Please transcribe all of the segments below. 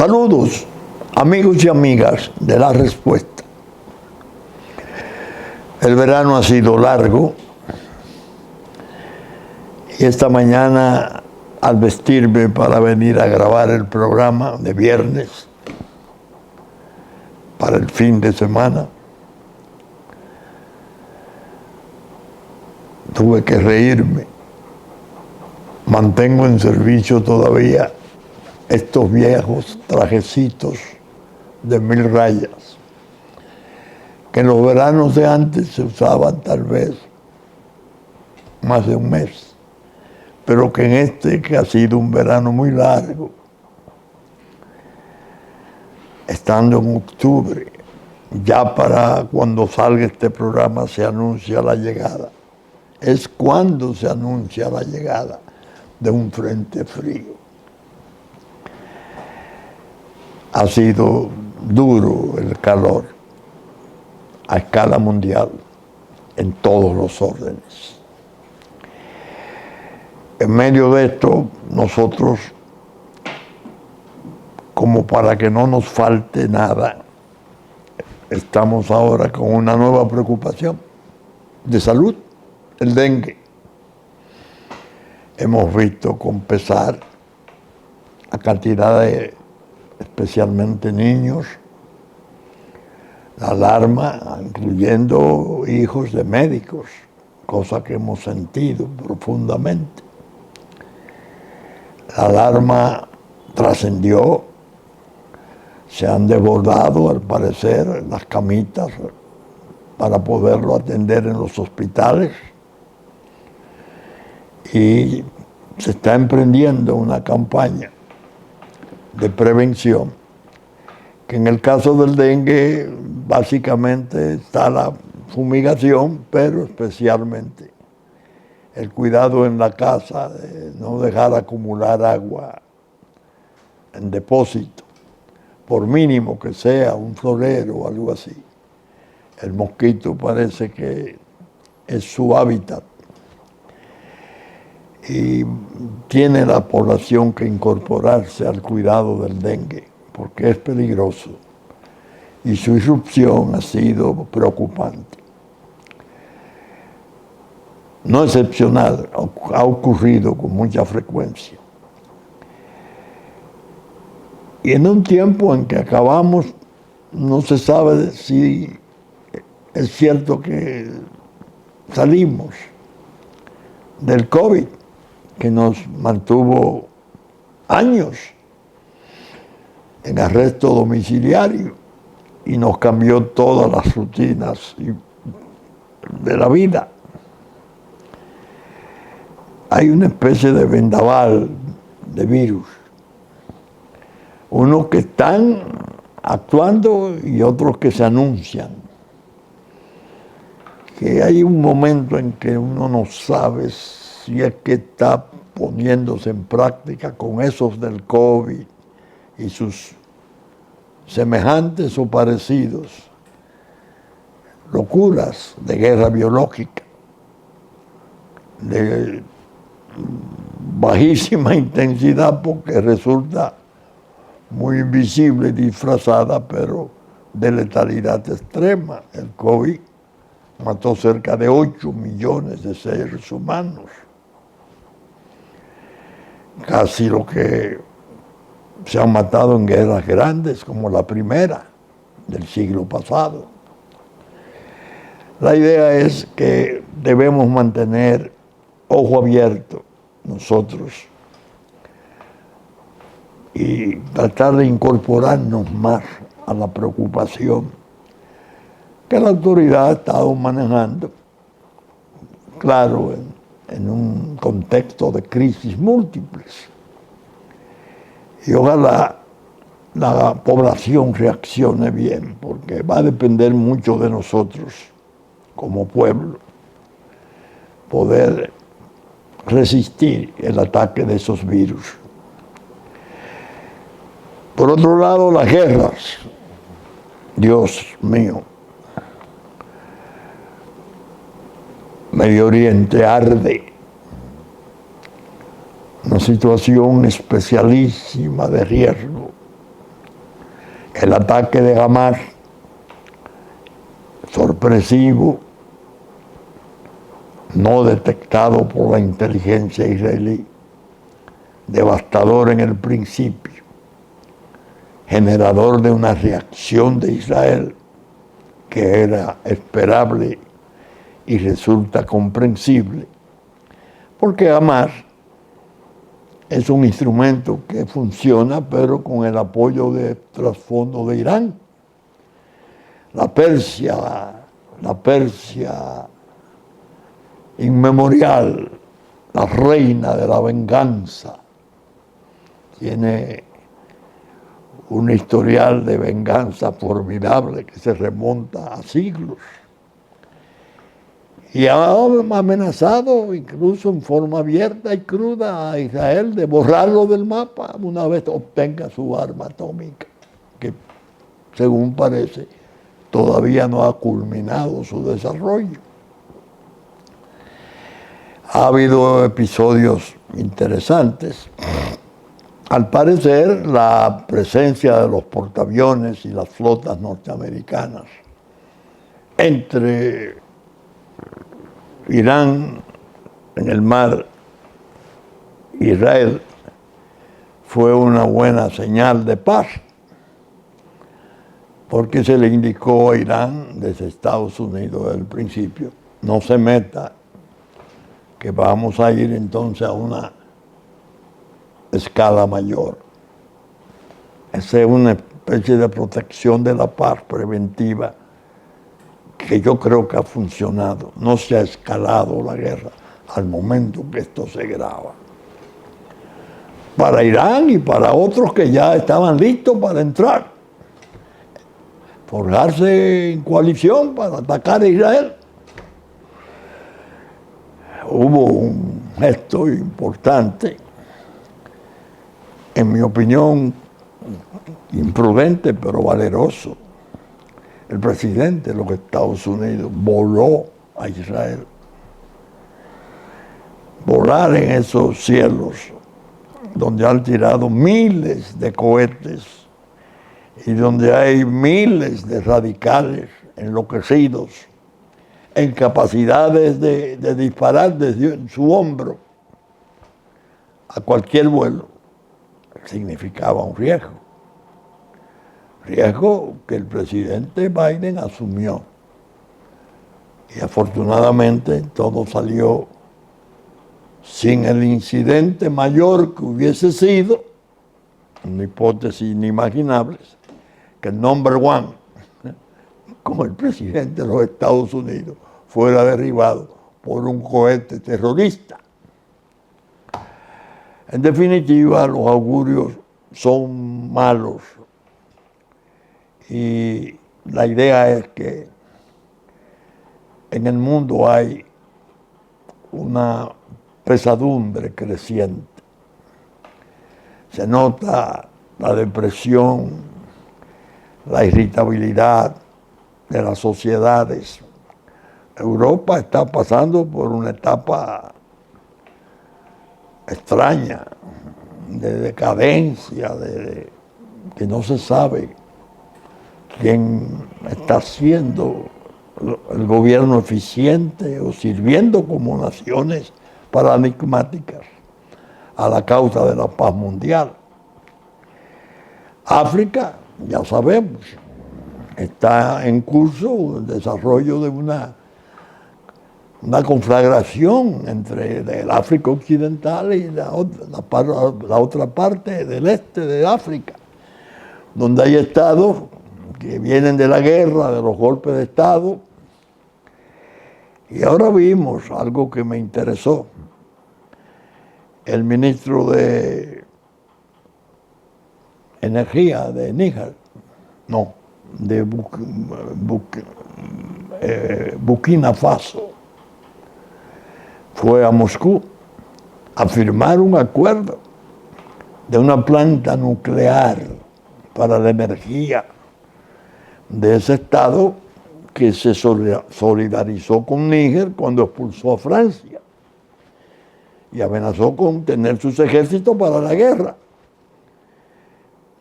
Saludos, amigos y amigas de La Respuesta. El verano ha sido largo y esta mañana, al vestirme para venir a grabar el programa de viernes para el fin de semana, tuve que reírme. Mantengo en servicio todavía estos viejos trajecitos de 1000 rayas, que en los veranos de antes se usaban tal vez más de un mes, pero que en este, que ha sido un verano muy largo, estando en octubre, ya para cuando salga este programa se anuncia la llegada. Es cuando se anuncia la llegada de un frente frío. Ha sido duro el calor a escala mundial en todos los órdenes. En medio de esto, nosotros, como para que no nos falte nada, estamos ahora con una nueva preocupación de salud, el dengue. Hemos visto con pesar a cantidad de, especialmente niños, la alarma, incluyendo hijos de médicos, cosa que hemos sentido profundamente. La alarma trascendió, se han desbordado, al parecer, las camitas para poderlo atender en los hospitales y se está emprendiendo una campaña de prevención, que en el caso del dengue básicamente está la fumigación, pero especialmente el cuidado en la casa de no dejar acumular agua en depósito, por mínimo que sea un florero o algo así. El mosquito parece que es su hábitat y tiene la población que incorporarse al cuidado del dengue, porque es peligroso y su irrupción ha sido preocupante. No excepcional, ha ocurrido con mucha frecuencia. Y en un tiempo en que acabamos, no se sabe si es cierto que salimos del COVID, que nos mantuvo años en arresto domiciliario y nos cambió todas las rutinas de la vida. Hay una especie de vendaval de virus, unos que están actuando y otros que se anuncian, que hay un momento en que uno no sabe si es que está poniéndose en práctica con esos del COVID y sus semejantes o parecidos, locuras de guerra biológica, de bajísima intensidad porque resulta muy invisible y disfrazada, pero de letalidad extrema. El COVID mató cerca de 8 millones de seres humanos, casi lo que se han matado en guerras grandes como la primera del siglo pasado. La idea es que debemos mantener ojo abierto nosotros y tratar de incorporarnos más a la preocupación que la autoridad ha estado manejando, claro, en un contexto de crisis múltiples. Y ojalá la población reaccione bien, porque va a depender mucho de nosotros como pueblo poder resistir el ataque de esos virus. Por otro lado, las guerras. Dios mío, Medio Oriente arde. Una situación especialísima de riesgo. El ataque de Hamas, sorpresivo, no detectado por la inteligencia israelí, devastador en el principio, generador de una reacción de Israel que era esperable y resulta comprensible, porque Hamas es un instrumento que funciona, pero con el apoyo de trasfondo de Irán. La Persia inmemorial, la reina de la venganza, tiene un historial de venganza formidable que se remonta a siglos. Y ha amenazado, incluso en forma abierta y cruda, a Israel de borrarlo del mapa una vez obtenga su arma atómica, que según parece todavía no ha culminado su desarrollo. Ha habido episodios interesantes. Al parecer, la presencia de los portaaviones y las flotas norteamericanas entre Irán en el mar, Israel, fue una buena señal de paz, porque se le indicó a Irán desde Estados Unidos desde el principio: no se meta, que vamos a ir entonces a una escala mayor. Esa es una especie de protección de la paz preventiva que yo creo que ha funcionado. No se ha escalado la guerra al momento que esto se graba. Para Irán y para otros que ya estaban listos para entrar, forjarse en coalición para atacar a Israel. Hubo un gesto importante, en mi opinión imprudente pero valeroso. El presidente de los Estados Unidos voló a Israel. Volar en esos cielos donde han tirado miles de cohetes y donde hay miles de radicales enloquecidos, en capacidades de disparar desde su hombro a cualquier vuelo, significaba un riesgo que el presidente Biden asumió. Y afortunadamente todo salió sin el incidente mayor que hubiese sido, una hipótesis inimaginable, que el number one, como el presidente de los Estados Unidos, fuera derribado por un cohete terrorista. En definitiva, los augurios son malos. Y la idea es que en el mundo hay una pesadumbre creciente. Se nota la depresión, la irritabilidad de las sociedades. Europa está pasando por una etapa extraña, de decadencia, que no se sabe quién está siendo el gobierno eficiente o sirviendo como naciones paradigmáticas a la causa de la paz mundial. África, ya sabemos, está en curso el desarrollo de una conflagración entre el África occidental y la otra parte del este de África, donde hay estados que vienen de la guerra, de los golpes de Estado. Y ahora vimos algo que me interesó. El ministro de Energía de Níger, de Burkina Faso, fue a Moscú a firmar un acuerdo de una planta nuclear para la energía de ese estado, que se solidarizó con Níger cuando expulsó a Francia y amenazó con tener sus ejércitos para la guerra.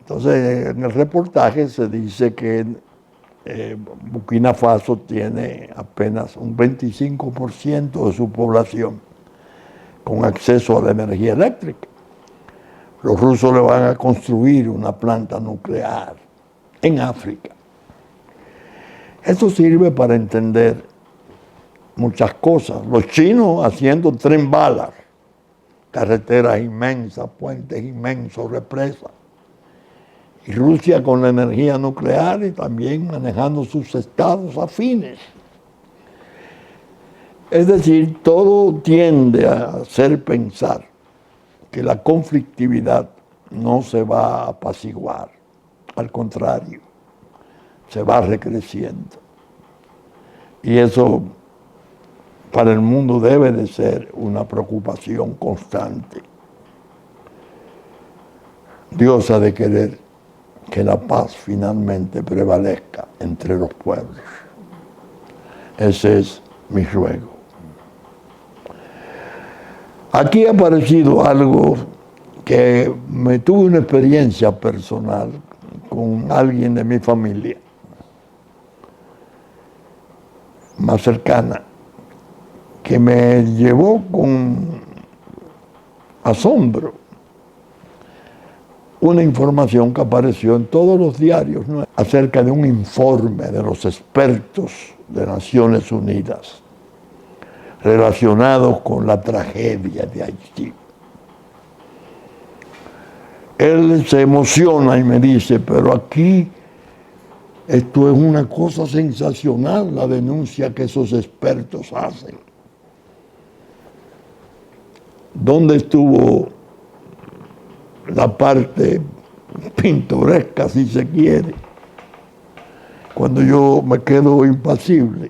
Entonces, en el reportaje se dice que Burkina Faso tiene apenas un 25% de su población con acceso a la energía eléctrica. Los rusos le van a construir una planta nuclear en África. Eso sirve para entender muchas cosas. Los chinos haciendo tren balas, carreteras inmensas, puentes inmensos, represas. Y Rusia con la energía nuclear y también manejando sus estados afines. Es decir, todo tiende a hacer pensar que la conflictividad no se va a apaciguar, al contrario, se va recreciendo. Y eso para el mundo debe de ser una preocupación constante. Dios ha de querer que la paz finalmente prevalezca entre los pueblos. Ese es mi ruego. Aquí ha aparecido algo que me tuve una experiencia personal con alguien de mi familia más cercana, que me llevó con asombro una información que apareció en todos los diarios, ¿no?, acerca de un informe de los expertos de Naciones Unidas relacionados con la tragedia de Haití. Él se emociona y me dice, pero aquí esto es una cosa sensacional, la denuncia que esos expertos hacen. ¿Dónde estuvo la parte pintoresca, si se quiere, cuando yo me quedo impasible?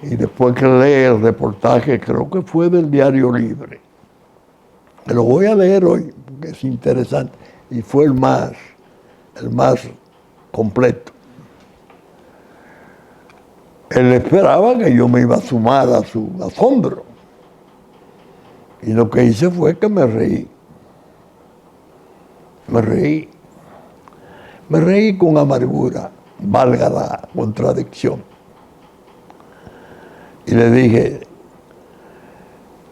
Y después que leí el reportaje, creo que fue del Diario Libre, lo voy a leer hoy porque es interesante y fue el más completo. Él esperaba que yo me iba a sumar a su asombro. Y lo que hice fue que me reí. Me reí con amargura, valga la contradicción. Y le dije,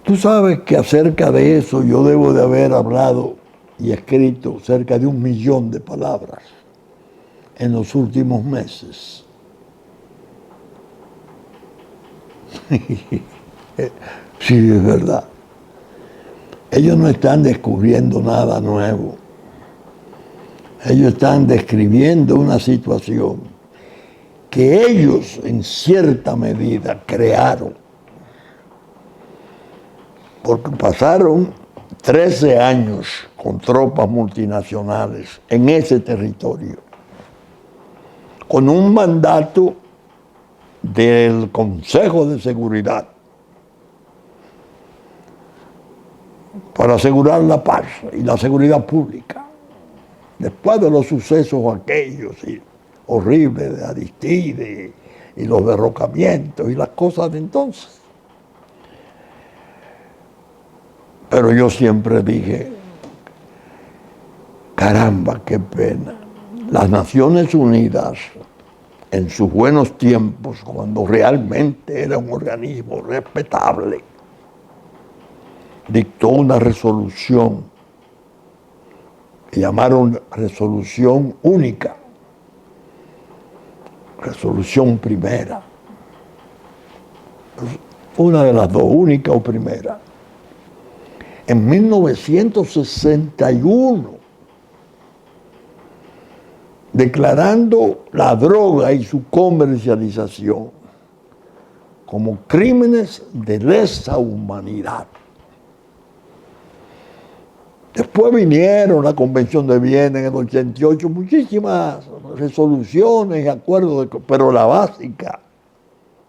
tú sabes que acerca de eso yo debo de haber hablado y escrito cerca de 1 millón de palabras en los últimos meses. Sí, es verdad. Ellos no están descubriendo nada nuevo. Ellos están describiendo una situación que ellos en cierta medida crearon. Porque pasaron 13 años con tropas multinacionales en ese territorio, con un mandato del Consejo de Seguridad para asegurar la paz y la seguridad pública. Después de los sucesos aquellos horribles de Aristide y los derrocamientos y las cosas de entonces. Pero yo siempre dije, caramba, qué pena. Las Naciones Unidas, en sus buenos tiempos, cuando realmente era un organismo respetable, dictó una resolución que llamaron resolución única, resolución primera, una de las dos, única o primera. En 1961, declarando la droga y su comercialización como crímenes de lesa humanidad. Después vinieron la Convención de Viena en el 88, muchísimas resoluciones y acuerdos, pero la básica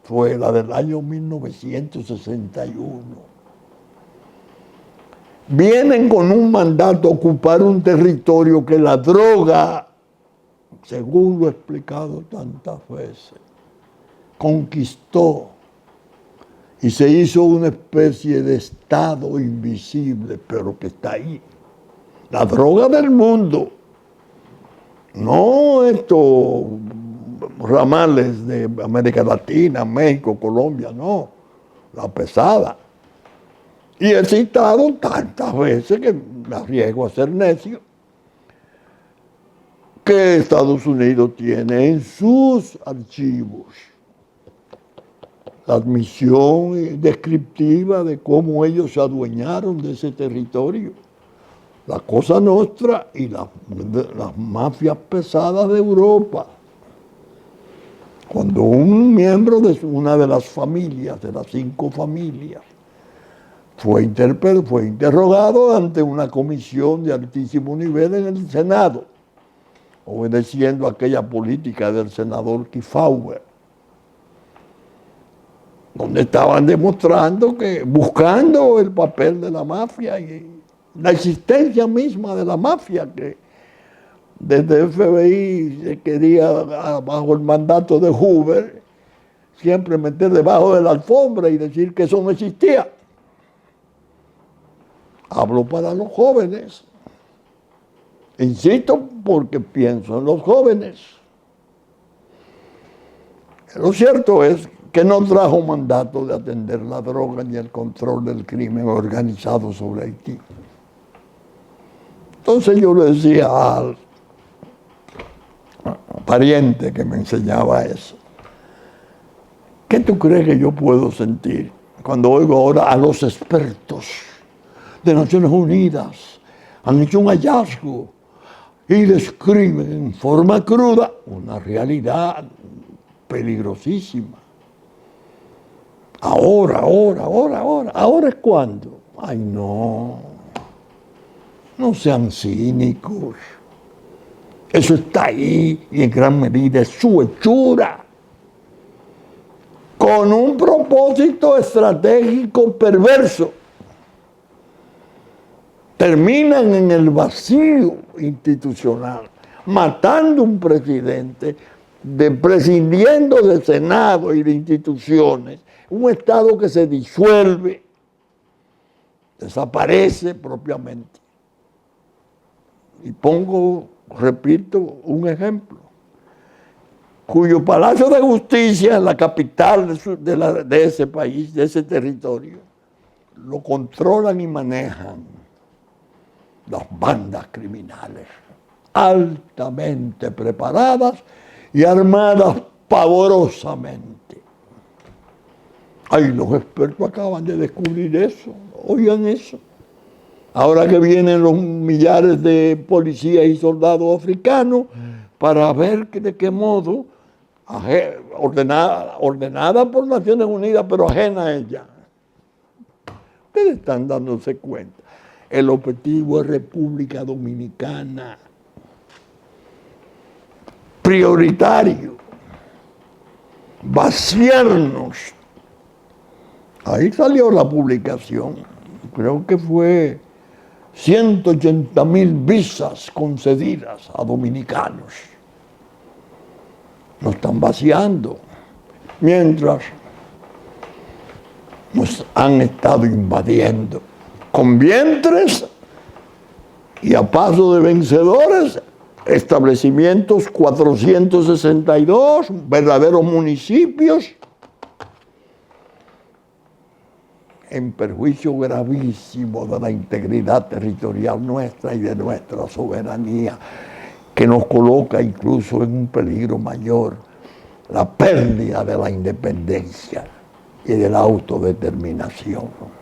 fue la del año 1961. Vienen con un mandato a ocupar un territorio que la droga, según lo he explicado tantas veces, conquistó y se hizo una especie de estado invisible, pero que está ahí. La droga del mundo. No estos ramales de América Latina, México, Colombia, no. La pesada. Y he citado tantas veces que me arriesgo a ser necio, que Estados Unidos tiene en sus archivos la admisión descriptiva de cómo ellos se adueñaron de ese territorio. La Cosa Nostra y las mafias pesadas de Europa. Cuando un miembro de una de las familias, de las 5 familias, fue interrogado ante una comisión de altísimo nivel en el Senado, obedeciendo a aquella política del senador Kefauver, donde estaban demostrando que, buscando el papel de la mafia y la existencia misma de la mafia, que desde el FBI se quería, bajo el mandato de Hoover, siempre meter debajo de la alfombra y decir que eso no existía. Hablo para los jóvenes. Insisto porque pienso en los jóvenes. Lo cierto es que no trajo mandato de atender la droga ni el control del crimen organizado sobre Haití. Entonces yo le decía al pariente que me enseñaba eso, ¿qué tú crees que yo puedo sentir cuando oigo ahora a los expertos de Naciones Unidas? Han hecho un hallazgo y describen en forma cruda una realidad peligrosísima. Ahora es cuando. Ay, no sean cínicos. Eso está ahí y en gran medida es su hechura, con un propósito estratégico perverso. Terminan en el vacío institucional, matando un presidente, prescindiendo del Senado y de instituciones, un Estado que se disuelve, desaparece propiamente. Y repito, un ejemplo, cuyo Palacio de Justicia en la capital de ese país, de ese territorio, lo controlan y manejan las bandas criminales, altamente preparadas y armadas pavorosamente. Ay, los expertos acaban de descubrir eso, oigan eso. Ahora que vienen los millares de policías y soldados africanos para ver de qué modo, ordenada por Naciones Unidas, pero ajena a ella. Ustedes están dándose cuenta. El objetivo es República Dominicana. Prioritario. Vaciarnos. Ahí salió la publicación. Creo que fue 180,000 visas concedidas a dominicanos. Nos están vaciando. Mientras nos han estado invadiendo con vientres y a paso de vencedores, establecimientos 462, verdaderos municipios, en perjuicio gravísimo de la integridad territorial nuestra y de nuestra soberanía, que nos coloca incluso en un peligro mayor, la pérdida de la independencia y de la autodeterminación.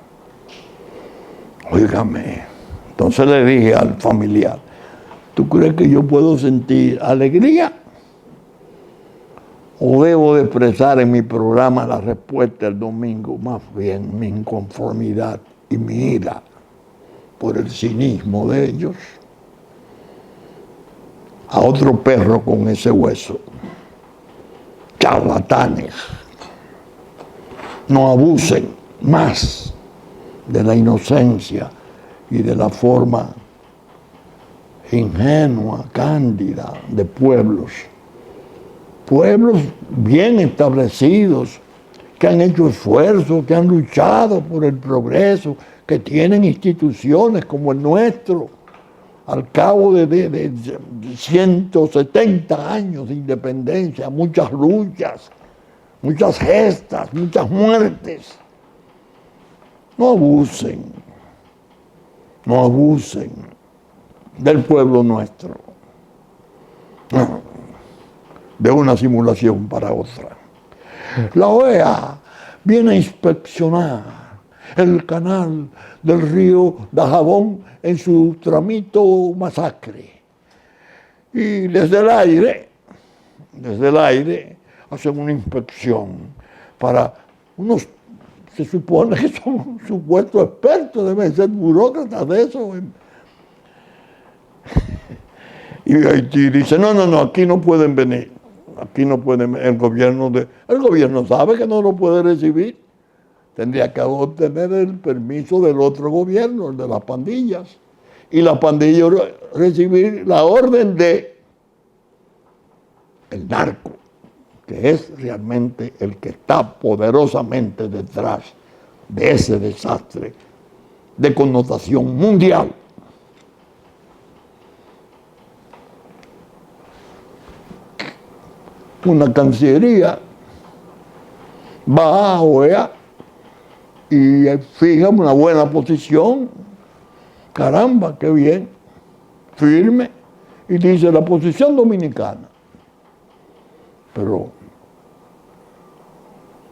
Óigame, entonces le dije al familiar, ¿tú crees que yo puedo sentir alegría? ¿O debo de expresar en mi programa la respuesta el domingo, más bien mi inconformidad y mi ira por el cinismo de ellos? A otro perro con ese hueso. Charlatanes. No abusen más de la inocencia y de la forma ingenua, cándida de pueblos bien establecidos, que han hecho esfuerzos, que han luchado por el progreso, que tienen instituciones como el nuestro, al cabo de 170 años de independencia, muchas luchas, muchas gestas, muchas muertes. No abusen del pueblo nuestro, no, de una simulación para otra. La OEA viene a inspeccionar el canal del río Dajabón en su tramito masacre. Y desde el aire, hacen una inspección para unos, se supone que son supuestos expertos, deben ser burócratas de eso. Y Haití dice, no, aquí no pueden venir. Aquí no pueden, el gobierno sabe que no lo puede recibir. Tendría que obtener el permiso del otro gobierno, el de las pandillas. Y la pandilla recibir la orden de el narco, que es realmente el que está poderosamente detrás de ese desastre de connotación mundial. Una cancillería va a OEA y fija una buena posición, caramba, qué bien, firme, y dice la posición dominicana. Pero,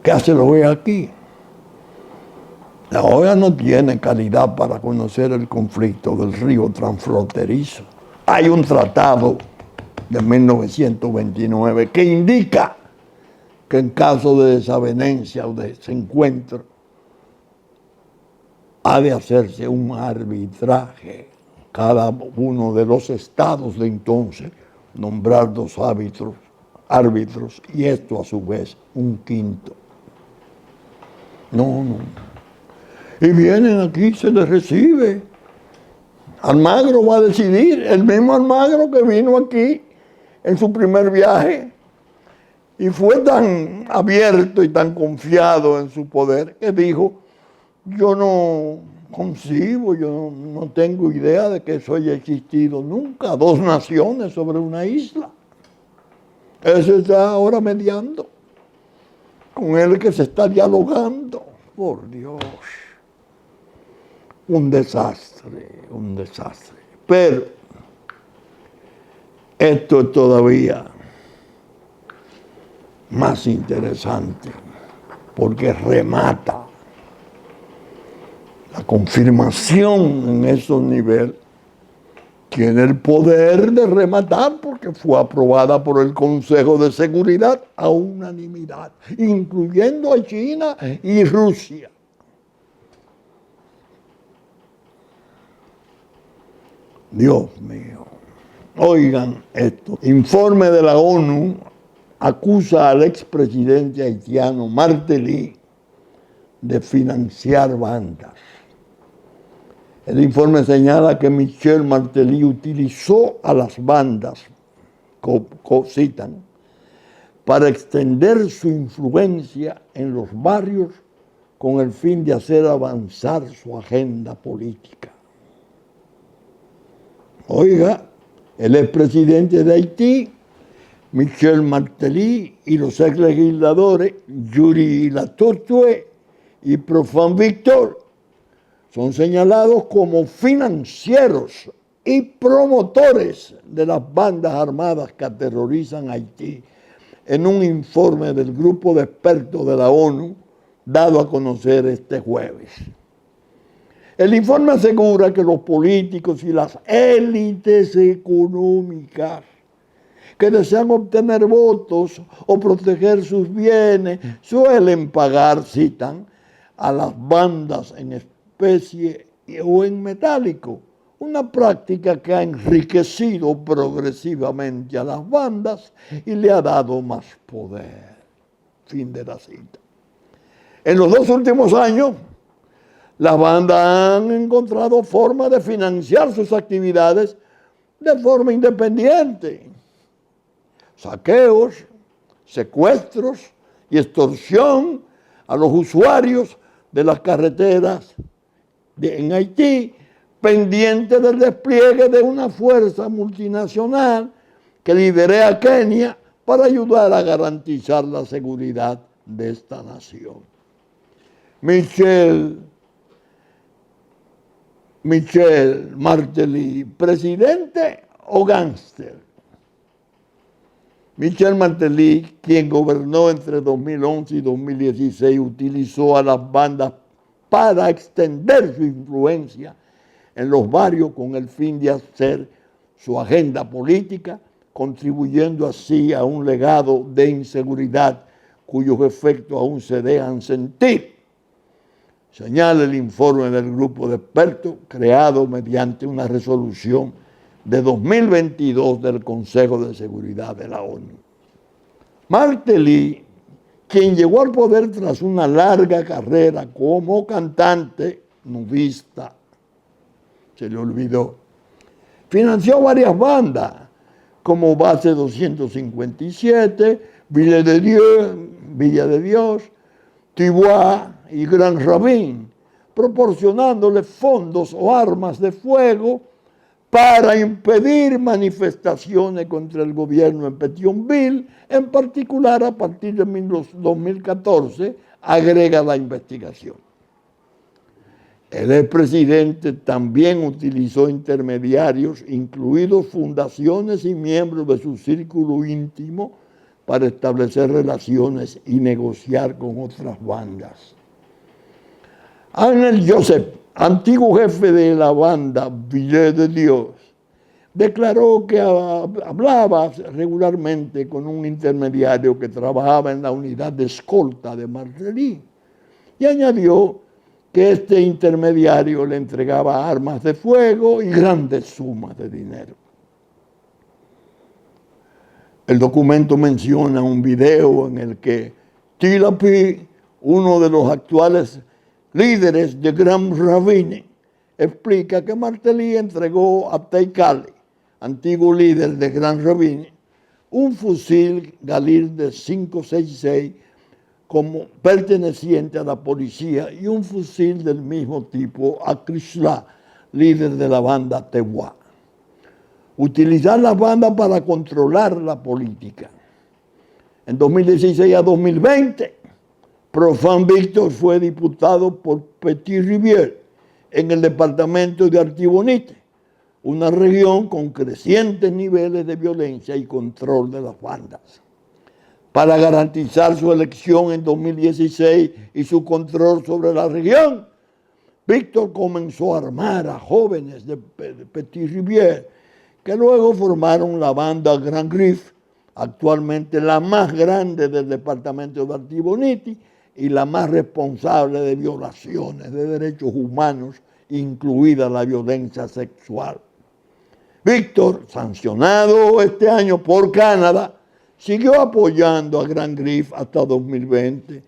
¿qué hace la OEA aquí? La OEA no tiene calidad para conocer el conflicto del río transfronterizo. Hay un tratado de 1929 que indica que en caso de desavenencia o de desencuentro ha de hacerse un arbitraje. Cada uno de los estados de entonces nombrar 2 árbitros y esto a su vez un quinto. No. Y vienen aquí, se les recibe. Almagro va a decidir, el mismo Almagro que vino aquí en su primer viaje y fue tan abierto y tan confiado en su poder que dijo, yo no concibo, yo no tengo idea de que eso haya existido nunca, 2 naciones sobre una isla. Ese está ahora mediando, con él que se está dialogando. Por Dios, un desastre. Pero esto es todavía más interesante, porque remata la confirmación en esos niveles. Tiene el poder de rematar porque fue aprobada por el Consejo de Seguridad a unanimidad, incluyendo a China y Rusia. Dios mío. Oigan esto. Informe de la ONU acusa al expresidente haitiano Martelly de financiar bandas. El informe señala que Michel Martelly utilizó a las bandas, citan, para extender su influencia en los barrios con el fin de hacer avanzar su agenda política. Oiga, el expresidente de Haití, Michel Martelly, y los exlegisladores Yuri Latortue y Profan Victor son señalados como financieros y promotores de las bandas armadas que aterrorizan a Haití en un informe del grupo de expertos de la ONU dado a conocer este jueves. El informe asegura que los políticos y las élites económicas que desean obtener votos o proteger sus bienes suelen pagar, citan, a las bandas en especie o en metálico, una práctica que ha enriquecido progresivamente a las bandas y le ha dado más poder. Fin de la cita. En los 2 últimos años, las bandas han encontrado formas de financiar sus actividades de forma independiente. Saqueos, secuestros y extorsión a los usuarios de las carreteras en Haití pendiente del despliegue de una fuerza multinacional que lidera Kenia para ayudar a garantizar la seguridad de esta nación. Michel Martelly, ¿presidente o gángster? Michel Martelly, quien gobernó entre 2011 y 2016, utilizó a las bandas para extender su influencia en los barrios con el fin de hacer su agenda política, contribuyendo así a un legado de inseguridad cuyos efectos aún se dejan sentir. Señala el informe del grupo de expertos creado mediante una resolución de 2022 del Consejo de Seguridad de la ONU. Martelly, quien llegó al poder tras una larga carrera como cantante nudista, se le olvidó, financió varias bandas como Base 257, Villa de Dios, Tibuá y Gran Rabín, proporcionándole fondos o armas de fuego para impedir manifestaciones contra el gobierno en Pétionville, en particular a partir de 2014, agrega la investigación. El expresidente también utilizó intermediarios, incluidos fundaciones y miembros de su círculo íntimo, para establecer relaciones y negociar con otras bandas. Ángel Joseph, antiguo jefe de la banda Villa de Dios, declaró que hablaba regularmente con un intermediario que trabajaba en la unidad de escolta de Martelly y añadió que este intermediario le entregaba armas de fuego y grandes sumas de dinero. El documento menciona un video en el que Tilapi, uno de los actuales líderes de Gran Rabín, explica que Martelly entregó a Teikali, antiguo líder de Gran Rabín, un fusil Galil de 5.66 como perteneciente a la policía y un fusil del mismo tipo a Krishna, líder de la banda Tewa. Utilizar la banda para controlar la política. En 2016 a 2020, Profan Víctor fue diputado por Petit Rivière en el departamento de Artibonite, una región con crecientes niveles de violencia y control de las bandas. Para garantizar su elección en 2016 y su control sobre la región, Víctor comenzó a armar a jóvenes de Petit Rivière, que luego formaron la banda Grand Griffe, actualmente la más grande del departamento de Artibonite y la más responsable de violaciones de derechos humanos, incluida la violencia sexual. Víctor, sancionado este año por Canadá, siguió apoyando a Grand Griffe hasta 2020,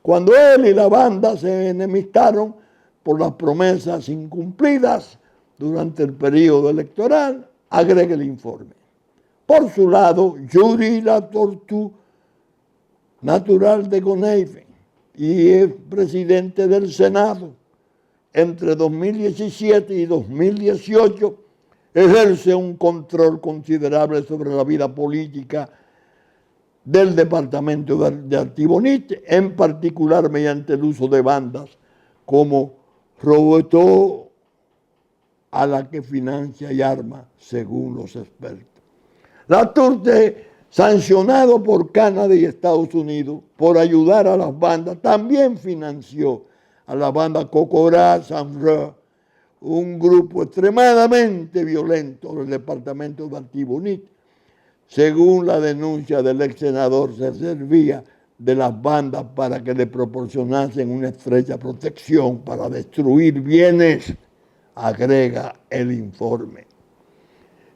cuando él y la banda se enemistaron por las promesas incumplidas durante el periodo electoral, agrega el informe. Por su lado, Yuri Latortu, natural de Goneive y es presidente del Senado, entre 2017 y 2018 ejerce un control considerable sobre la vida política del departamento de Artibonite, en particular mediante el uso de bandas como Roboto, a la que financia y arma, según los expertos. Latortu, sancionado por Canadá y Estados Unidos por ayudar a las bandas, también financió a la banda Kokora Sanfra, un grupo extremadamente violento del departamento de Artibonite. Según la denuncia del ex senador, se servía de las bandas para que le proporcionasen una estrecha protección para destruir bienes, agrega el informe.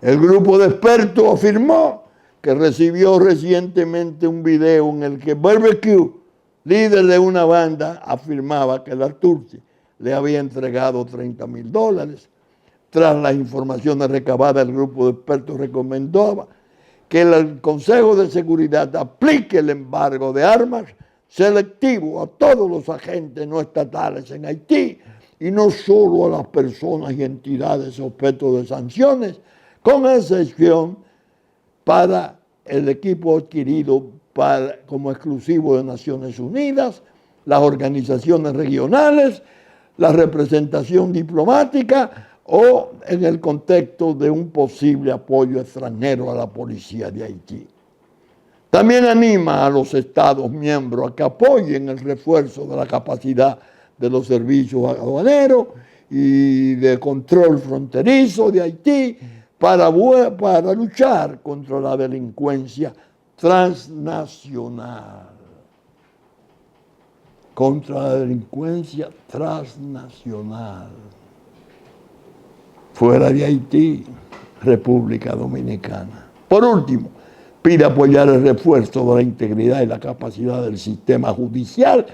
El grupo de expertos afirmó que recibió recientemente un video en el que Barbecue, líder de una banda, afirmaba que Latortu le había entregado $30,000. Tras las informaciones recabadas, el grupo de expertos recomendaba que el Consejo de Seguridad aplique el embargo de armas selectivo a todos los agentes no estatales en Haití y no solo a las personas y entidades objeto de sanciones, con excepción para el equipo adquirido como exclusivo de Naciones Unidas, las organizaciones regionales, la representación diplomática o en el contexto de un posible apoyo extranjero a la policía de Haití. También anima a los Estados miembros a que apoyen el refuerzo de la capacidad de los servicios aduaneros y de control fronterizo de Haití para luchar contra la delincuencia transnacional. Contra la delincuencia transnacional. Fuera de Haití, República Dominicana. Por último, pide apoyar el refuerzo de la integridad y la capacidad del sistema judicial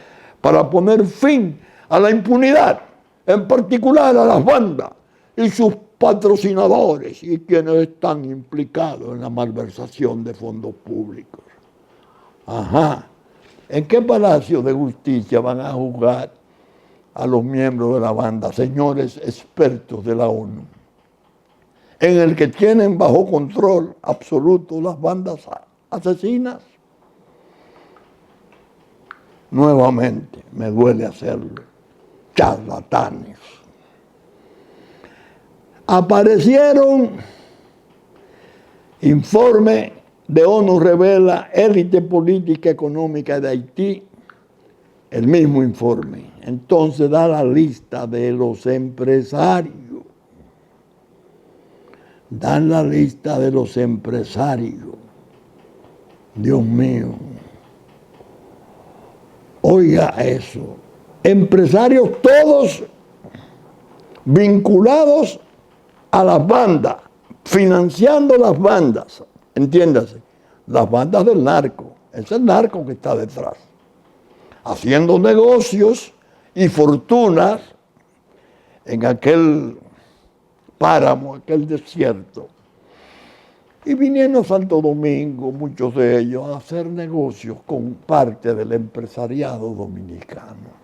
para poner fin a la impunidad, en particular a las bandas y sus patrocinadores y quienes están implicados en la malversación de fondos públicos. Ajá. ¿En qué Palacio de Justicia van a juzgar a los miembros de la banda, señores expertos de la ONU, en el que tienen bajo control absoluto las bandas asesinas? Nuevamente, me duele hacerlo, charlatanes. Aparecieron informe de ONU revela élite política económica de Haití, el mismo informe. Entonces da la lista de los empresarios. Dan la lista de los empresarios. Dios mío. Oiga eso. Empresarios todos vinculados a las bandas, financiando las bandas. Entiéndase, las bandas del narco. Es el narco que está detrás. Haciendo negocios y fortunas en aquel páramo, aquel desierto. Y vinieron a Santo Domingo, muchos de ellos, a hacer negocios con parte del empresariado dominicano.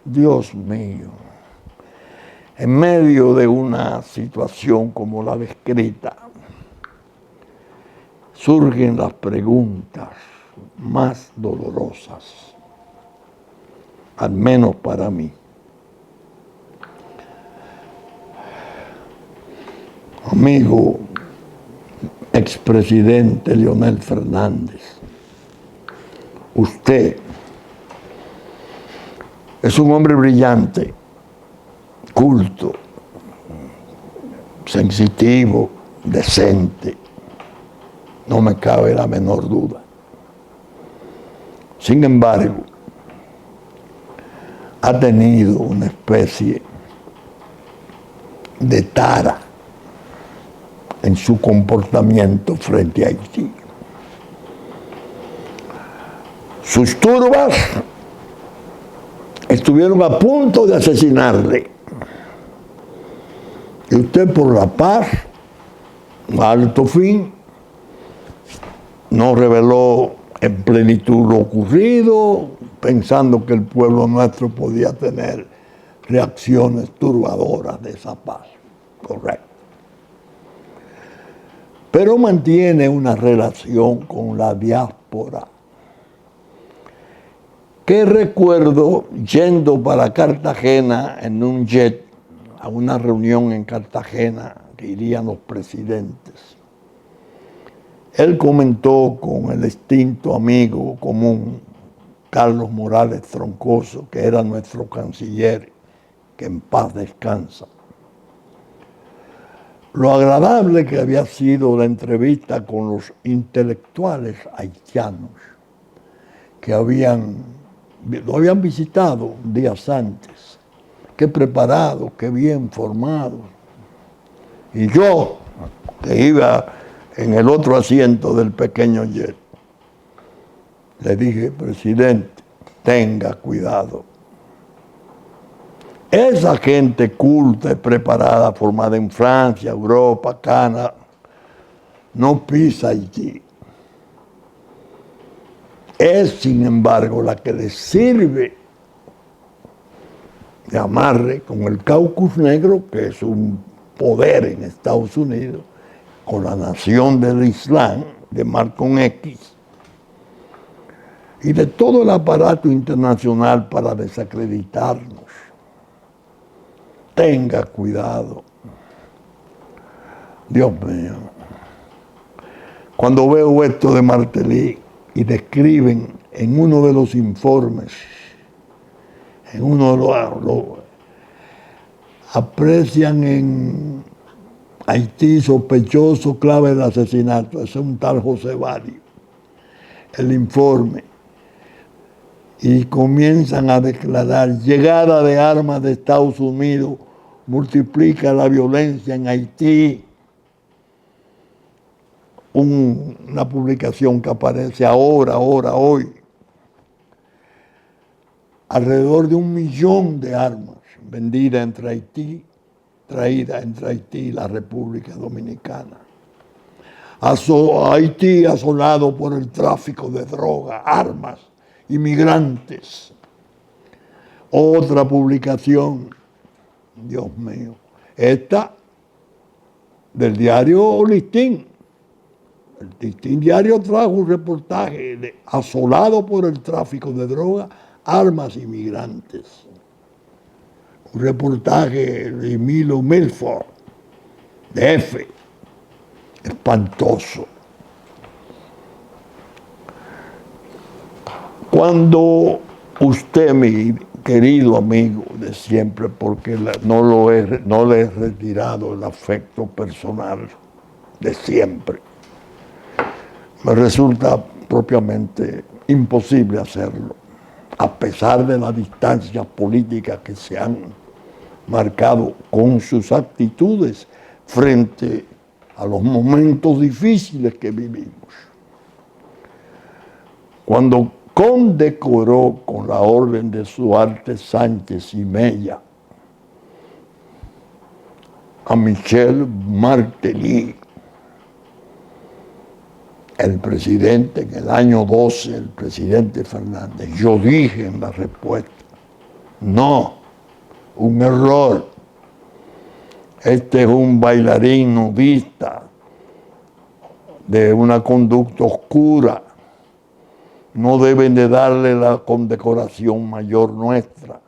Dios mío, en medio de una situación como la descrita, surgen las preguntas más dolorosas, al menos para mí. Amigo expresidente Leonel Fernández, usted es un hombre brillante, culto, sensitivo, decente, no me cabe la menor duda. Sin embargo, ha tenido una especie de tara en su comportamiento frente a Haití. Sus turbas estuvieron a punto de asesinarle. Y usted, por la paz, a alto fin, no reveló en plenitud lo ocurrido, pensando que el pueblo nuestro podía tener reacciones turbadoras de esa paz. Correcto. Pero mantiene una relación con la diáspora. Que recuerdo yendo para Cartagena en un jet a una reunión en Cartagena que irían los presidentes. Él comentó con el extinto amigo común Carlos Morales Troncoso, que era nuestro canciller, que en paz descansa, lo agradable que había sido la entrevista con los intelectuales haitianos que lo habían visitado días antes. Qué preparados, qué bien formados. Y yo, que iba en el otro asiento del pequeño jet, le dije: presidente, tenga cuidado. Esa gente culta y preparada, formada en Francia, Europa, Canadá, no pisa Haití. Es, sin embargo, la que les sirve de se amarre con el Caucus Negro, que es un poder en Estados Unidos, con la nación del Islam, de Malcolm X, y de todo el aparato internacional para desacreditarnos. Tenga cuidado. Dios mío. Cuando veo esto de Martelly y describen en uno de los informes, en uno de los aprecian en Haití sospechoso clave del asesinato, ese es un tal José Bari, el informe, y comienzan a declarar: llegada de armas de Estados Unidos multiplica la violencia en Haití. Una publicación que aparece hoy. Alrededor de 1 millón de armas vendidas entre Haití, traídas entre Haití y la República Dominicana. Haití asolado por el tráfico de droga, armas, inmigrantes. Otra publicación, Dios mío, esta del diario Listín. El Listín diario trajo un reportaje de asolado por el tráfico de droga, armas, inmigrantes. Un reportaje de Milo Milford, de F. Espantoso. Cuando usted, mi querido amigo de siempre, porque no le he retirado el afecto personal de siempre, me resulta propiamente imposible hacerlo, a pesar de las distancias políticas que se han marcado con sus actitudes frente a los momentos difíciles que vivimos. Cuando condecoró con la orden de Duarte Sánchez y Mella a Michel Martelly, el presidente, en el año 12, el presidente Fernández, yo dije en la respuesta: no, un error. Este es un bailarín nudista de una conducta oscura. No deben de darle la condecoración mayor nuestra.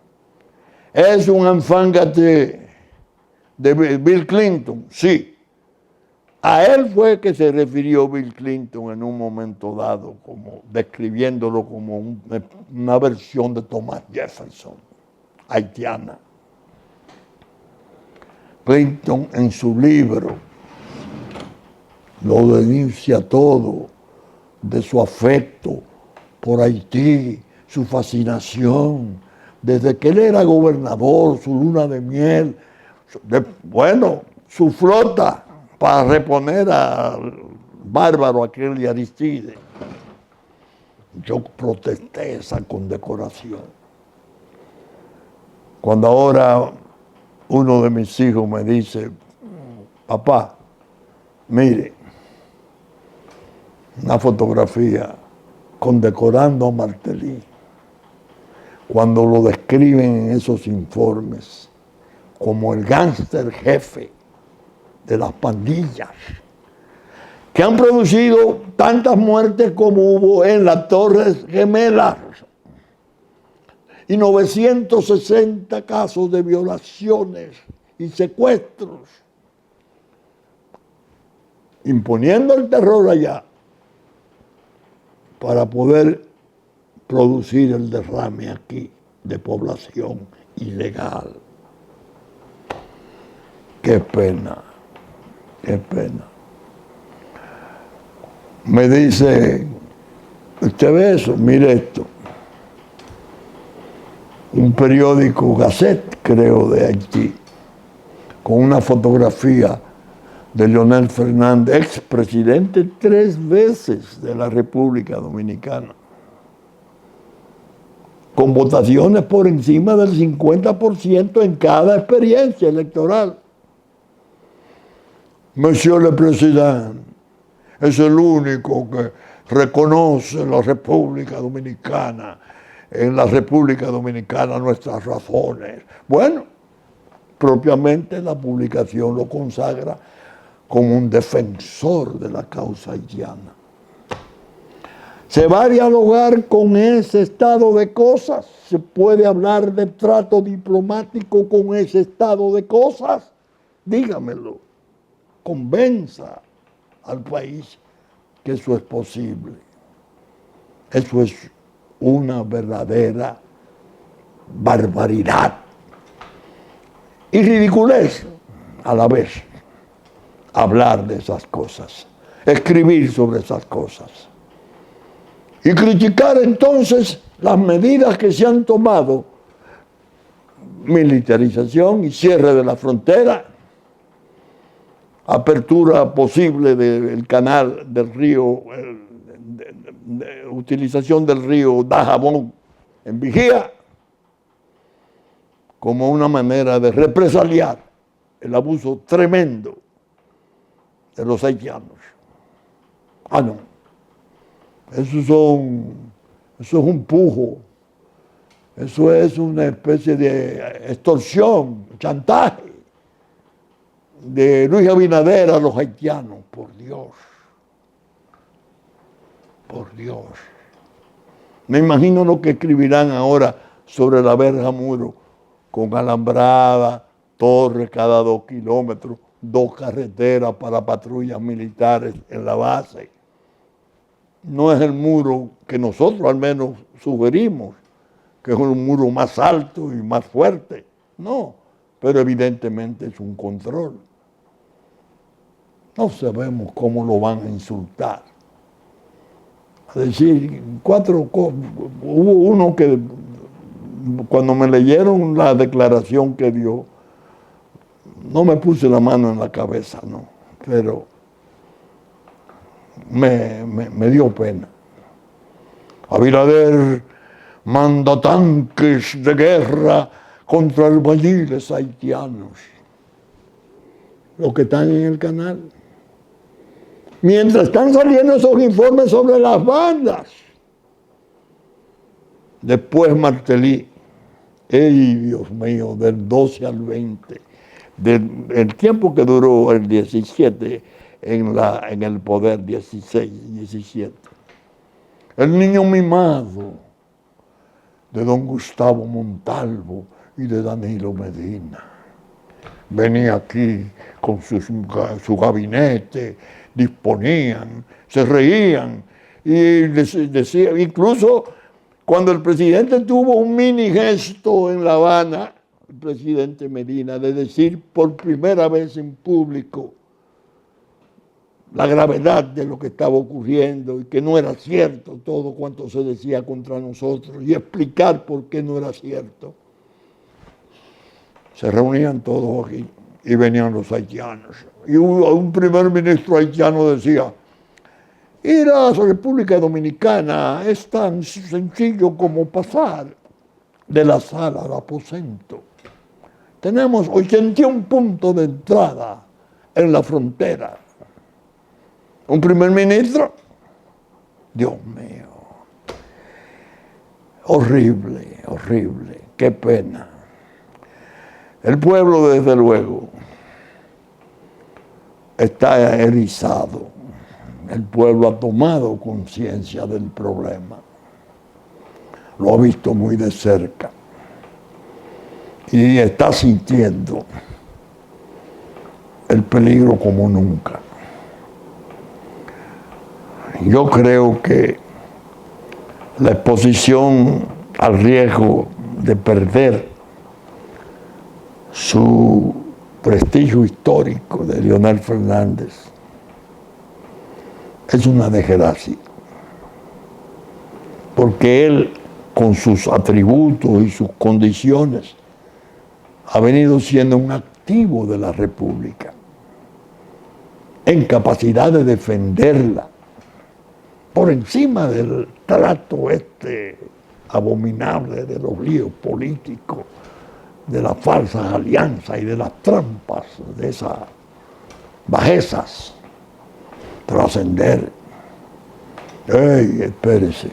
¿Es un enfángate de Bill Clinton? Sí. A él fue que se refirió Bill Clinton en un momento dado, como describiéndolo como una versión de Thomas Jefferson, haitiana. Clinton en su libro lo denuncia todo, de su afecto por Haití, su fascinación, desde que él era gobernador, su luna de miel, su flota para reponer al bárbaro aquel de Aristide. Yo protesté esa condecoración. Cuando ahora uno de mis hijos me dice: papá, mire, una fotografía condecorando a Martelly, cuando lo describen en esos informes como el gángster jefe de las pandillas, que han producido tantas muertes como hubo en las Torres Gemelas y 960 casos de violaciones y secuestros, imponiendo el terror allá para poder producir el derrame aquí de población ilegal. Qué pena, qué pena. Me dice: ¿usted ve eso? Mire esto. Un periódico Gazette, creo, de Haití, con una fotografía de Leonel Fernández, expresidente 3 veces de la República Dominicana, con votaciones por encima del 50% en cada experiencia electoral. Monsieur le Président es el único que reconoce la República Dominicana en la República Dominicana nuestras razones. Bueno, propiamente la publicación lo consagra como un defensor de la causa haitiana. ¿Se va a dialogar con ese estado de cosas? ¿Se puede hablar de trato diplomático con ese estado de cosas? Dígamelo. Convenza al país que eso es posible. Eso es una verdadera barbaridad y ridiculez a la vez. Hablar de esas cosas, escribir sobre esas cosas y criticar entonces las medidas que se han tomado, militarización y cierre de la frontera, apertura posible del canal del río, utilización del río Dajabón en vigía, como una manera de represaliar el abuso tremendo de los haitianos. Ah, no. Eso es un pujo. Eso es una especie de extorsión, chantaje de Luis Abinader a los haitianos. Por Dios. Por Dios. Me imagino lo que escribirán ahora sobre la verja muro, con alambrada, torre cada 2 kilómetros, 2 carreteras para patrullas militares en la base. No es el muro que nosotros al menos sugerimos, que es un muro más alto y más fuerte. No, pero evidentemente es un control. No sabemos cómo lo van a insultar. Es decir, hubo uno que cuando me leyeron la declaración que dio, no me puse la mano en la cabeza, no, pero me dio pena. Abinader manda tanques de guerra contra albañiles haitianos, los que están en el canal. Mientras están saliendo esos informes sobre las bandas. Después Martelly, ¡ay, Dios mío!, del 12 al 20, el tiempo que duró el 17 en el poder, 16, 17. El niño mimado de don Gustavo Montalvo y de Danilo Medina. Venía aquí con su gabinete, disponían, se reían y decía, incluso cuando el presidente tuvo un mini gesto en La Habana, el presidente Medina, de decir por primera vez en público la gravedad de lo que estaba ocurriendo y que no era cierto todo cuanto se decía contra nosotros y explicar por qué no era cierto. Se reunían todos aquí y venían los haitianos. Y un primer ministro haitiano decía, ir a la República Dominicana es tan sencillo como pasar de la sala al aposento. Tenemos 81 puntos de entrada en la frontera. Un primer ministro, Dios mío, horrible, horrible, qué pena. El pueblo, desde luego, está erizado. El pueblo ha tomado conciencia del problema. Lo ha visto muy de cerca. Y está sintiendo el peligro como nunca. Yo creo que la exposición al riesgo de perder su prestigio histórico de Leonel Fernández es una desgracia, porque él, con sus atributos y sus condiciones, ha venido siendo un activo de la República, en capacidad de defenderla, por encima del trato abominable de los líos políticos, de las falsas alianzas y de las trampas, de esas bajezas. Trascender. ¡Ey, espérese!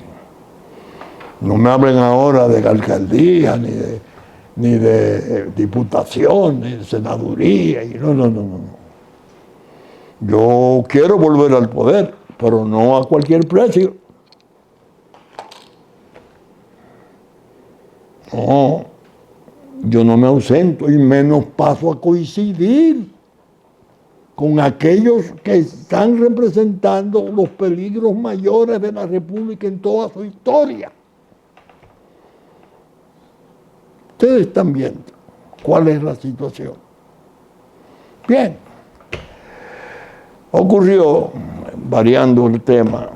No me hablen ahora de alcaldía, ni de diputación, ni de senaduría. No. Yo quiero volver al poder, pero no a cualquier precio. No, yo no me ausento y menos paso a coincidir con aquellos que están representando los peligros mayores de la República en toda su historia. Ustedes están viendo cuál es la situación. Bien, ocurrió, variando el tema,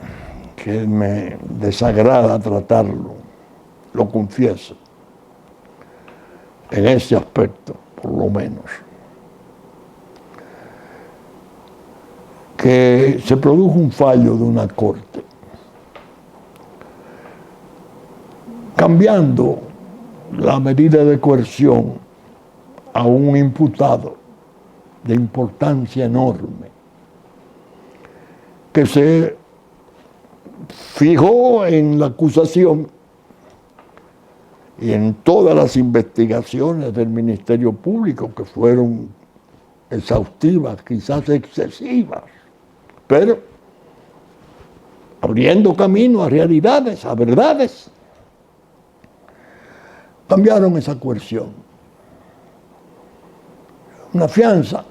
que me desagrada tratarlo, lo confieso, en ese aspecto, por lo menos, que se produjo un fallo de una corte, cambiando la medida de coerción a un imputado de importancia enorme, que se fijó en la acusación y en todas las investigaciones del Ministerio Público, que fueron exhaustivas, quizás excesivas, pero abriendo camino a realidades, a verdades. Cambiaron esa coerción. Una fianza.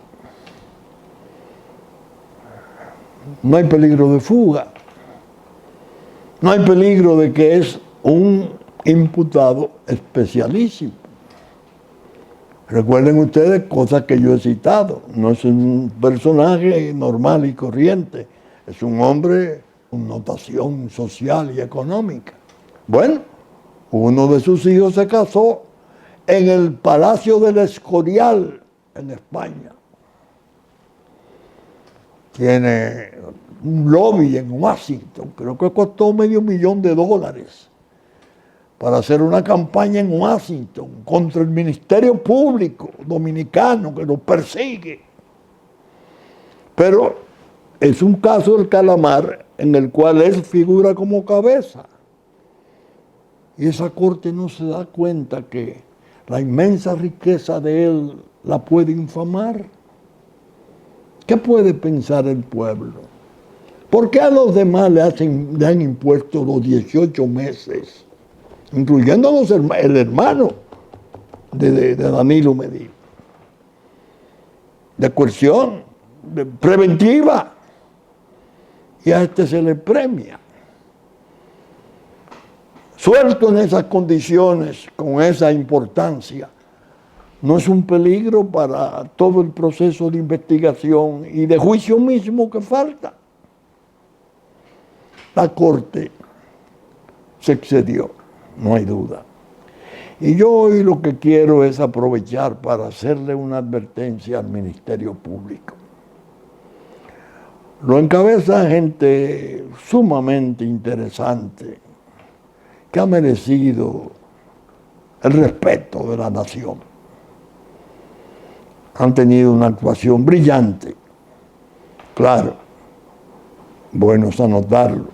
No hay peligro de fuga. No hay peligro de que es un imputado especialísimo. Recuerden ustedes cosas que yo he citado. No es un personaje normal y corriente. Es un hombre con notación social y económica. Bueno, uno de sus hijos se casó en el Palacio del Escorial, en España. Tiene un lobby en Washington, creo que costó $500,000 para hacer una campaña en Washington contra el Ministerio Público dominicano que lo persigue. Pero es un caso del Calamar en el cual él figura como cabeza. Y esa corte no se da cuenta que la inmensa riqueza de él la puede infamar. ¿Qué puede pensar el pueblo? ¿Por qué a los demás le han impuesto los 18 meses? Incluyendo el hermano de Danilo Medina, de coerción, preventiva, y a este se le premia. Suelto en esas condiciones, con esa importancia, no es un peligro para todo el proceso de investigación y de juicio mismo que falta. La Corte se excedió, no hay duda. Y yo hoy lo que quiero es aprovechar para hacerle una advertencia al Ministerio Público. Lo encabeza gente sumamente interesante, que ha merecido el respeto de la nación. Han tenido una actuación brillante. Claro, bueno es anotarlo,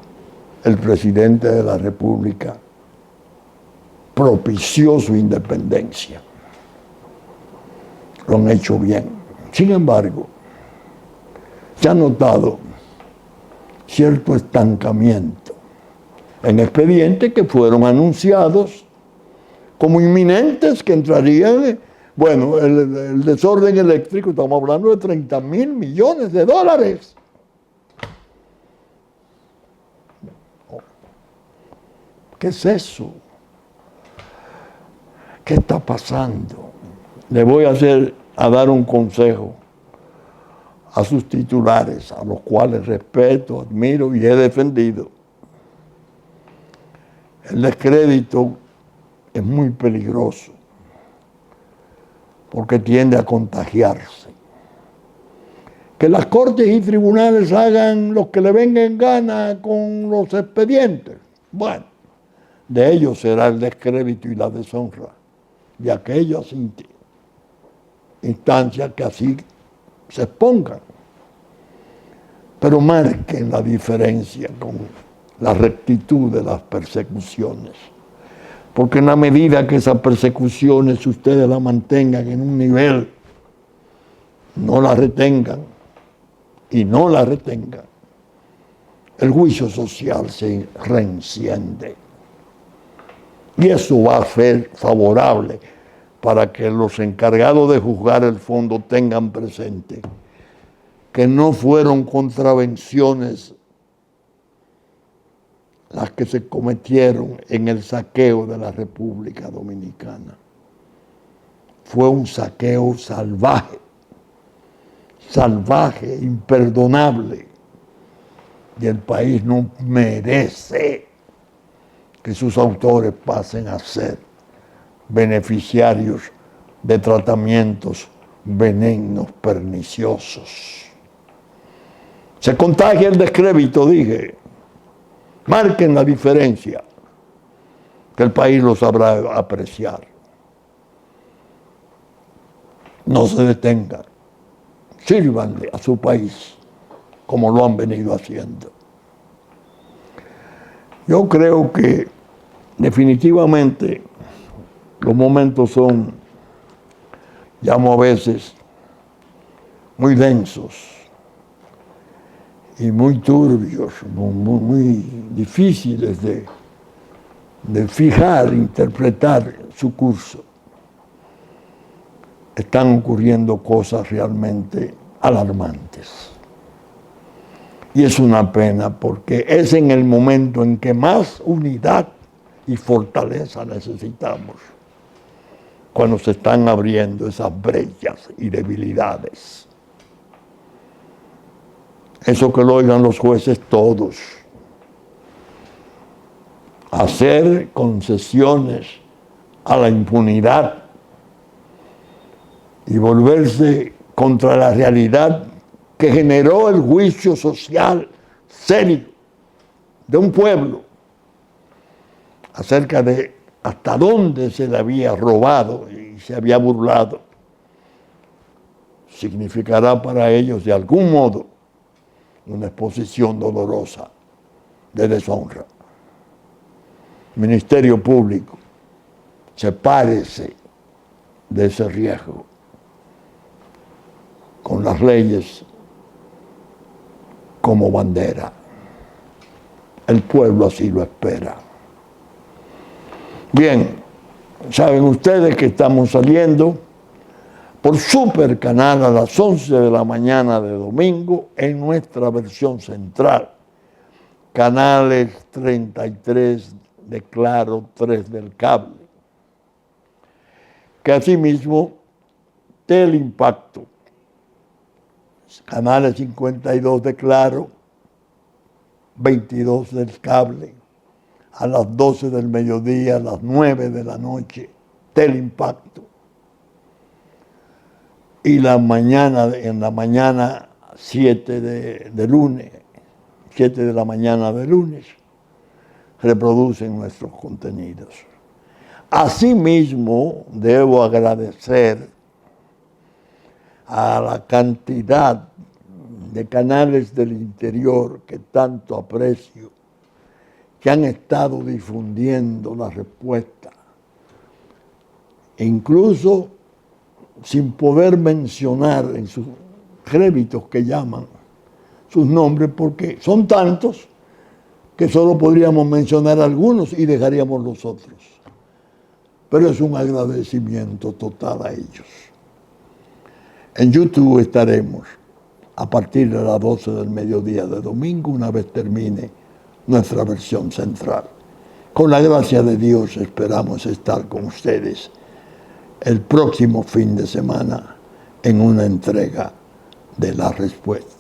el presidente de la República propició su independencia. Lo han hecho bien. Sin embargo, se ha notado cierto estancamiento en expedientes que fueron anunciados como inminentes, que entrarían, bueno, el desorden eléctrico, estamos hablando de $30,000 millones. ¿Qué es eso? ¿Qué está pasando? Le voy a dar un consejo a sus titulares, a los cuales respeto, admiro y he defendido. El descrédito es muy peligroso porque tiende a contagiarse. Que las cortes y tribunales hagan lo que le venga en gana con los expedientes. Bueno, de ellos será el descrédito y la deshonra de aquellas instancias que así se expongan. Pero marquen la diferencia con la rectitud de las persecuciones. Porque en la medida que esas persecuciones ustedes las mantengan en un nivel, no las retengan y no las retengan, el juicio social se reenciende. Y eso va a ser favorable para que los encargados de juzgar el fondo tengan presente que no fueron contravenciones las que se cometieron en el saqueo de la República Dominicana. Fue un saqueo salvaje, imperdonable, y el país no merece que sus autores pasen a ser beneficiarios de tratamientos venenosos, perniciosos. Se contagia el descrédito, dije. Marquen la diferencia, que el país lo sabrá apreciar. No se detengan, sírvanle a su país como lo han venido haciendo. Yo creo que definitivamente los momentos son, llamo a veces, muy densos y muy turbios, muy difíciles de fijar, interpretar su curso. Están ocurriendo cosas realmente alarmantes. Y es una pena porque es en el momento en que más unidad y fortaleza necesitamos, cuando se están abriendo esas brechas y debilidades. Eso que lo oigan los jueces todos. Hacer concesiones a la impunidad y volverse contra la realidad que generó el juicio social serio de un pueblo acerca de hasta dónde se le había robado y se había burlado, significará para ellos de algún modo una exposición dolorosa de deshonra. Ministerio Público, sepárese de ese riesgo con las leyes como bandera. El pueblo así lo espera. Bien, saben ustedes que estamos saliendo por Super Canal a las 11 de la mañana de domingo en nuestra versión central. Canales 33 de Claro, 3 del cable. Que asimismo, Teleimpacto, canales 52 de Claro, 22 del cable, a las 12 del mediodía, a las 9 de la noche, Teleimpacto. Y en la mañana 7 de lunes, 7 de la mañana de lunes, reproducen nuestros contenidos. Asimismo, debo agradecer a la cantidad de canales del interior que tanto aprecio, que han estado difundiendo la respuesta, e incluso sin poder mencionar en sus créditos que llaman sus nombres, porque son tantos que solo podríamos mencionar algunos y dejaríamos los otros. Pero es un agradecimiento total a ellos. En YouTube estaremos a partir de las 12 del mediodía de domingo, una vez termine nuestra versión central. Con la gracia de Dios esperamos estar con ustedes el próximo fin de semana en una entrega de La Respuesta.